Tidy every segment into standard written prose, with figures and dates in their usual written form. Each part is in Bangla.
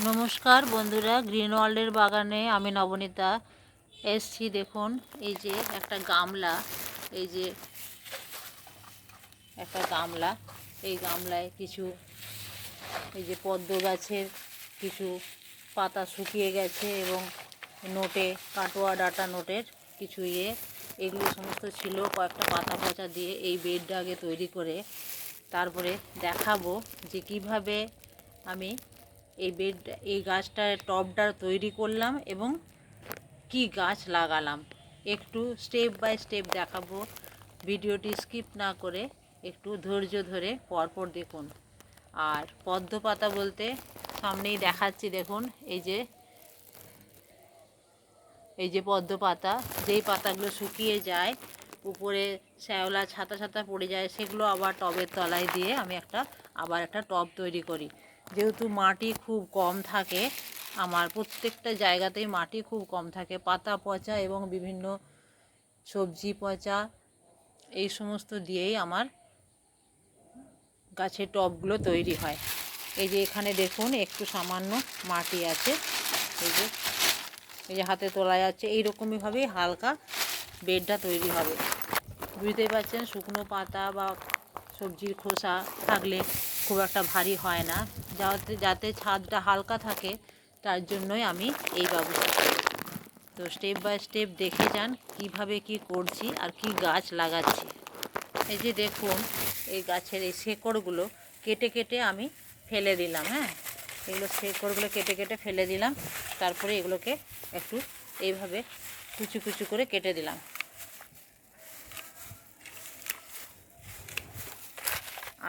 নমস্কার বন্ধুরা, গ্রিন ওয়ার্ল্ডের বাগানে আমি নবনীতা এসছি। দেখুন এই যে একটা গামলা, এই যে একটা গামলা, এই গামলায় কিছু এই যে পদ্ম গাছের কিছু পাতা শুকিয়ে গেছে এবং নোটে কাটোয়া ডাটা নোটের কিছু এগুলো সমস্ত ছিল। কয়েকটা পাতা পচা দিয়ে এই বেডটা আগে তৈরি করে তারপরে দেখাবো যে কিভাবে আমি এই গাছটার টবটা তৈরি করলাম এবং কি গাছ লাগালাম। একটু স্টেপ বাই স্টেপ দেখাবো, ভিডিওটি স্কিপ না করে একটু ধৈর্য ধরে পরপর দেখুন। আর পদ্ম পাতা বলতে সামনেই দেখাচ্ছি, দেখুন এই যে পদ্ম পাতা, যেই পাতাগুলো শুকিয়ে যায়, উপরে শ্যাওলা ছাতা ছাতা পড়ে যায়, সেগুলো আবার টবের তলায় দিয়ে আমি আবার একটা টব তৈরি করি। যেহেতু মাটি খুব কম থাকে, আমার প্রত্যেকটা জায়গাতেই মাটি খুব কম থাকে, পাতা পচা এবং বিভিন্ন সবজি পচা এই সমস্ত দিয়েই আমার গাছের টবগুলো তৈরি হয়। এই যে এখানে দেখুন একটু সামান্য মাটি আছে, এই যে হাতে তোলা যাচ্ছে। এইরকমইভাবেই হালকা বেডটা তৈরি হবে। বুঝতেই পারছেন, শুকনো পাতা বা সবজির খোসা থাকলে খুব একটা ভারী হয় না, যাতে ছাদটা হালকা থাকে, তার জন্যই আমি এই ব্যবস্থা করি। তো স্টেপ বাই স্টেপ দেখে যান কিভাবে কি করছি আর কি গাছ লাগাচ্ছি। এই যে দেখুন এই গাছের এই শেকড়গুলো কেটে কেটে আমি ফেলে দিলাম। এগুলো শেকড়গুলো কেটে কেটে ফেলে দিলাম, তারপরে এগুলোকে একটু এইভাবে কুচু কুচু করে কেটে দিলাম।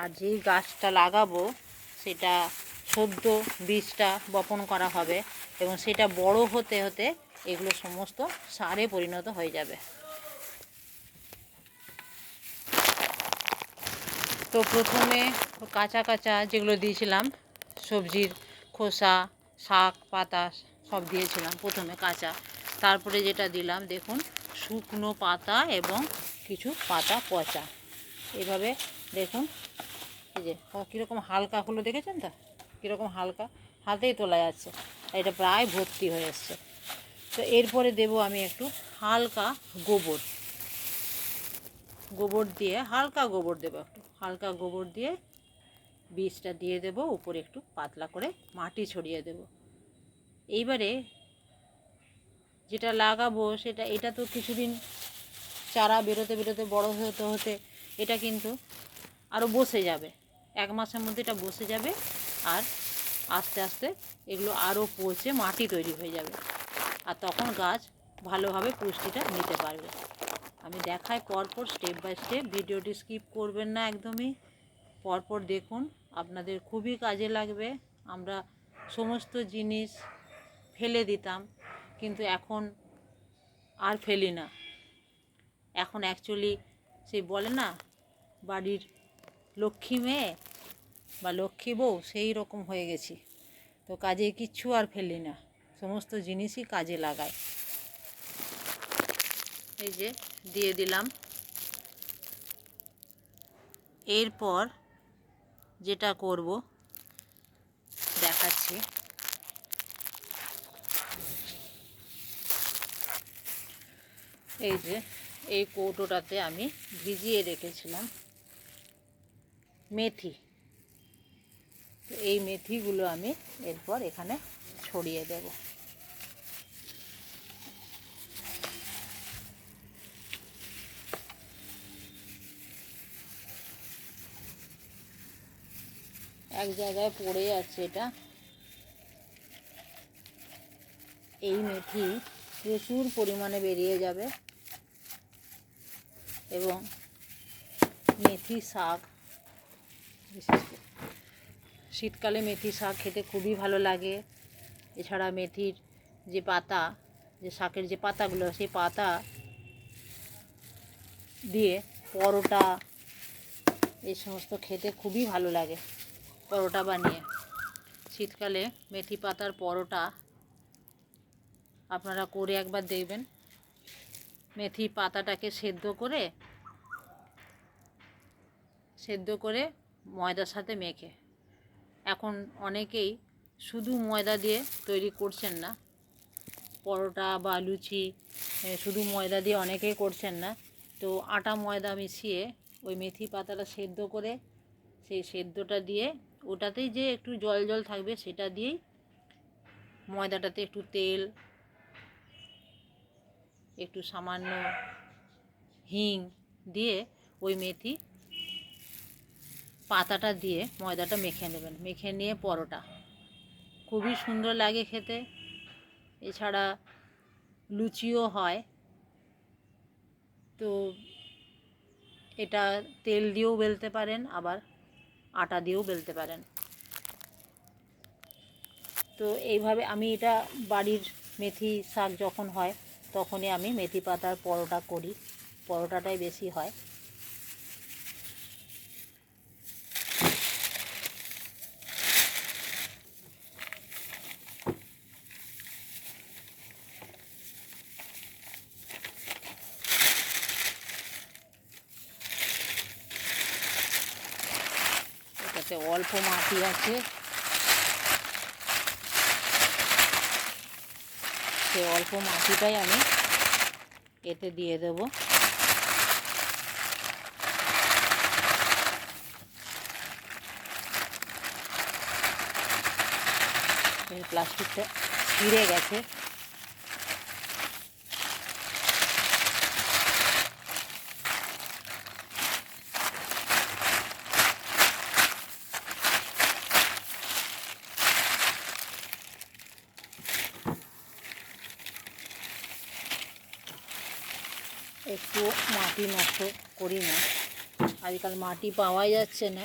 আর যেই গাছটা লাগাবো সেটা সদ্য বীজটা বপন করা হবে এবং সেটা বড় হতে হতে এগুলো সমস্ত সারে পরিণত হয়ে যাবে। তো প্রথমে কাঁচা কাঁচা যেগুলো দিয়েছিলাম, সবজির খোসা, শাক পাতা সব দিয়েছিলাম প্রথমে কাঁচা, তারপরে যেটা দিলাম দেখুন শুকনো পাতা এবং কিছু পাতা পচা। এভাবে দেখুন এই যে কীরকম হালকা হলো, দেখেছেন তো কীরকম হালকা, হাতেই তোলা যাচ্ছে, এটা প্রায় ভর্তি হয়ে এসছে। তো এরপরে দেব আমি একটু হালকা গোবর দিয়ে, হালকা গোবর দেবো, একটু হালকা গোবর দিয়ে বীজটা দিয়ে দেব, উপরে একটু পাতলা করে মাটি ছড়িয়ে দেব। এইবারে যেটা লাগাবো এটা তো কিছুদিন চারা বেরোতে বেরোতে বড় হতে হতে এটা কিন্তু আরও বসে যাবে, 1 মাসের মধ্যে এটা বসে যাবে, আর আস্তে আস্তে এগুলো আরও পচে মাটি তৈরি হয়ে যাবে, আর তখন গাছ ভালোভাবে পুষ্টিটা নিতে পারবে। আমি দেখাই পরপর স্টেপ বাই স্টেপ, ভিডিওটি স্কিপ করবেন না একদমই, পরপর দেখুন, আপনাদের খুবই কাজে লাগবে। আমরা সমস্ত জিনিস ফেলে দিতাম, কিন্তু এখন আর ফেলি না। এখন অ্যাকচুয়ালি সেই বলে না বাড়ির লক্ষ্মী মেয়ে বা লক্ষ্মী বউ, সেই রকম হয়ে গেছি। তো কাজে কিচ্ছু আর ফেলি না, সমস্ত জিনিসই কাজে লাগাই। এই যে দিয়ে দিলাম। এরপর যেটা করব দেখাচ্ছি। এই যে এই কৌটোটাতে আমি ভিজিয়ে রেখেছিলাম মেথি, তো এই মেথিগুলো আমি এরপর এখানে ছড়িয়ে দেব। এক জায়গায় পড়ে যাচ্ছে এটা। এই মেথি প্রচুর পরিমাণে বেরিয়ে যাবে এবং মেথি শাক, বিশেষ করে শীতকালে মেথি শাক খেতে খুবই ভালো লাগে। এছাড়া মেথির যে পাতা, যে শাকের যে পাতাগুলো, সেই পাতা দিয়ে পরোটা এই সমস্ত খেতে খুবই ভালো লাগে। পরোটা বানিয়ে শীতকালে মেথি পাতার পরোটা আপনারা করে একবার দেখবেন। মেথি পাতাটাকে সেদ্ধ করে ময়দার সাথে মেখে, এখন অনেকেই শুধু ময়দা দিয়ে তৈরি করছেন না, পরোটা বা লুচি শুধু ময়দা দিয়ে অনেকেই করছেন না, তো আটা ময়দা মিশিয়ে ওই মেথি পাতাটা সেদ্ধ করে সেই সেদ্ধটা দিয়ে ওটাতেই যে একটু জল জল থাকবে সেটা দিয়েই ময়দাটাতে একটু তেল, একটু সামান্য হিং দিয়ে ওই মেথি পাতাটা দিয়ে ময়দাটা মেখে নেবেন। মেখে নিয়ে পরোটা খুবই সুন্দর লাগে খেতে। এছাড়া লুচিও হয়, তো এটা তেল দিয়েও বেলতে পারেন, আবার আটা দিয়েও বেলতে পারেন। তো এইভাবে আমি এটা বাড়ির মেথি শাক যখন হয় তখনই আমি মেথি পাতার পরোটা করি, পরোটাটাই বেশি হয়। এটাতে অল্প মাটি আছে, সেই অল্প মাটিটাই আমি এতে দিয়ে দেব। এই প্লাস্টিকটা ছিঁড়ে গেছে, একটু মাটি নষ্ট করি না, আজকাল মাটি পাওয়াই যাচ্ছে না।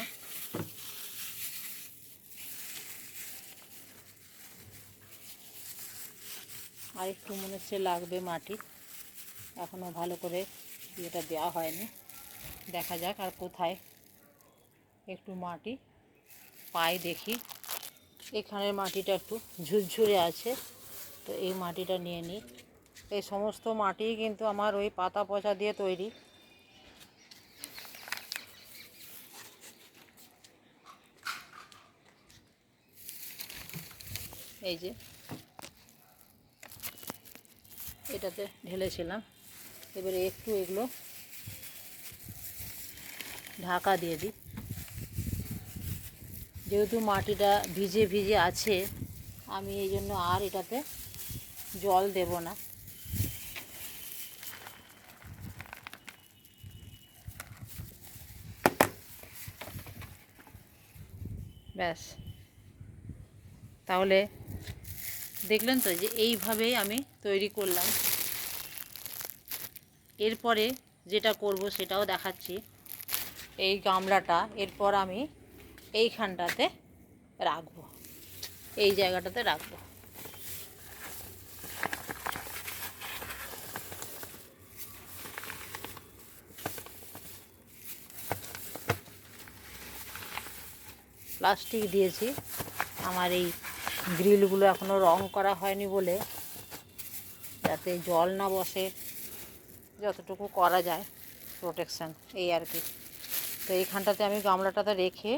আর একটু মনে হচ্ছে লাগবে মাটি, এখনও ভালো করে ইয়েটা দেওয়া হয়নি, দেখা যাক আর কোথায় একটু মাটি পাই দেখি। এখানের মাটিটা একটু ঝুরঝুরে আছে, তো এই মাটিটা নিয়ে নিই। এই সমস্ত মাটি কিন্তু আমার ওই পাতা পচা দিয়ে তৈরি। এই যে এটাতে ঢেলেছিলাম, এবারে একটু এগুলো ঢাকা দিয়ে দিই। যেহেতু মাটিটা ভিজে ভিজে আছে, আমি এই জন্য আর এটাতে জল দেব না। ব্যাস, তাহলে দেখলেন তো যে এইভাবেই আমি তৈরি করলাম। এরপরে যেটা করব সেটাও দেখাচ্ছি। এই গামলাটা এরপর আমি এইখানটাতে রাখবো, এই জায়গাটাতে রাখবো। প্লাস্টিক দিয়েছি, আমার এই গ্রিলগুলো এখনও রং করা হয়নি বলে যাতে জল না বসে, যতটুকু করা যায় প্রোটেকশান, এই আর কি। তো এইখানটাতে আমি গামলাটাতে রেখে